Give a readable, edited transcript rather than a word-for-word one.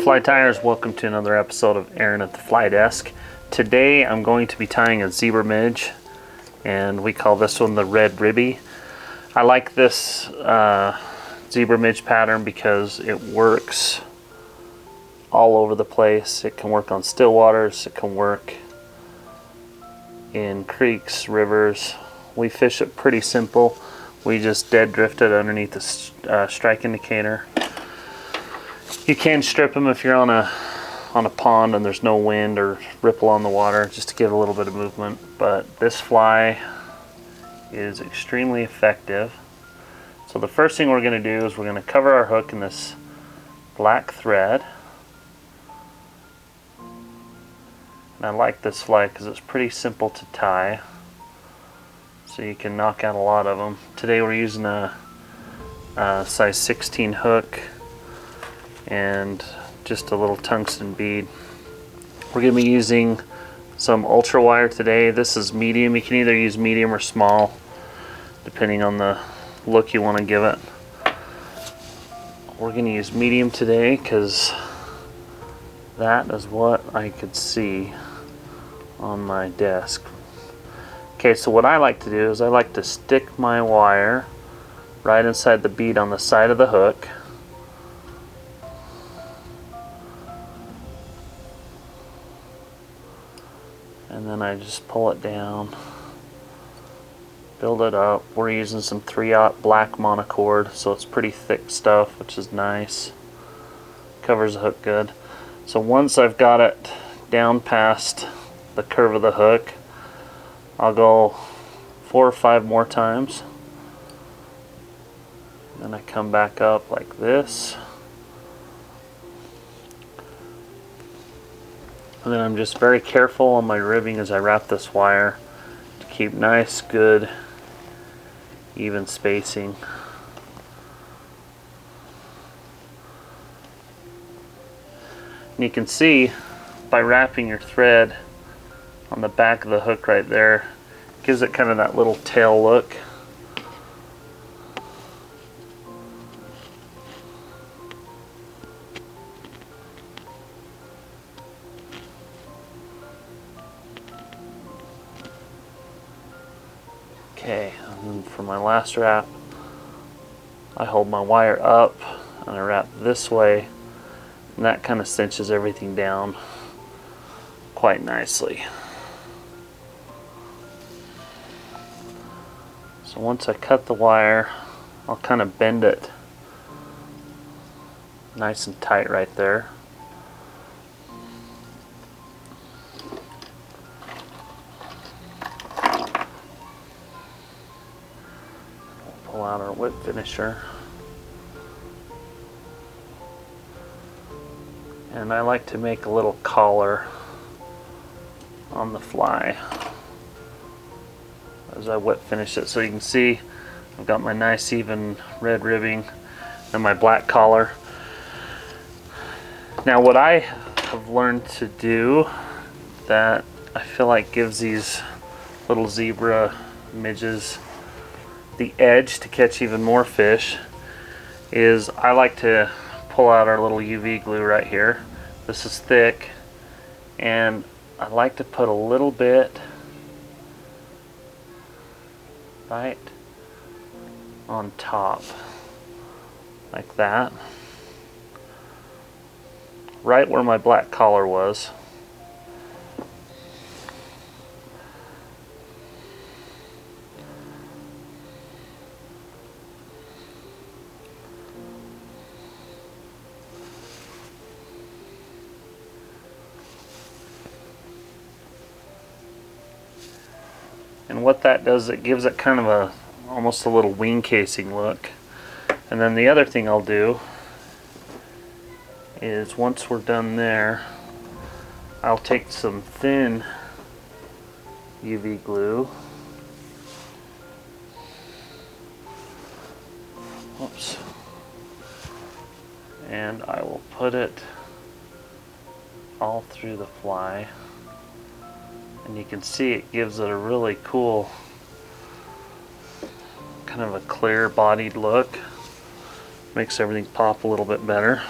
fly tyers, welcome to another episode of Aaron at the Fly Desk. Today I'm going to be tying a zebra midge, and we call this one the Red Ribby. I like this zebra midge pattern because it works all over the place. It can work on still waters, it can work in creeks, rivers. We fish it pretty simple. We just dead drift it underneath the strike indicator. You can strip them if you're on a pond and there's no wind or ripple on the water, just to give a little bit of movement. But this fly is extremely effective. So the first thing we're going to do is we're going to cover our hook in this black thread. And I like this fly because it's pretty simple to tie, so you can knock out a lot of them. Today we're using a size 16 hook and just a little tungsten bead. We're going to be using some ultra wire today. This is medium. You can either use medium or small depending on the look you want to give it. We're going to use medium today because that is what I could see on my desk. Okay, so what I like to do is I like to stick my wire right inside the bead on the side of the hook. And then I just pull it down, build it up. We're using some 3/0 black monocord, so it's pretty thick stuff, which is nice. Covers the hook good. So once I've got it down past the curve of the hook, I'll go 4 or 5 more times. Then I come back up like this. And then I'm just very careful on my ribbing as I wrap this wire to keep nice, good, even spacing. And you can see by wrapping your thread on the back of the hook right there, it gives it kind of that little tail look. Okay, and then for my last wrap, I hold my wire up and I wrap this way, and that kind of cinches everything down quite nicely. So once I cut the wire, I'll kind of bend it nice and tight right there. Pull out our whip finisher, and I like to make a little collar on the fly as I whip finish it. So you can see I've got my nice even red ribbing and my black collar. Now what I have learned to do that I feel like gives these little zebra midges the edge to catch even more fish is I like to pull out our little UV glue right here. This is thick, and I like to put a little bit right on top like that, right where my black collar was. And what that does, it gives it kind of almost a little wing casing look. And then the other thing I'll do is once we're done there, I'll take some thin UV glue. Oops. And I will put it all through the fly. And you can see it gives it a really cool kind of a clear bodied look. Makes everything pop a little bit better.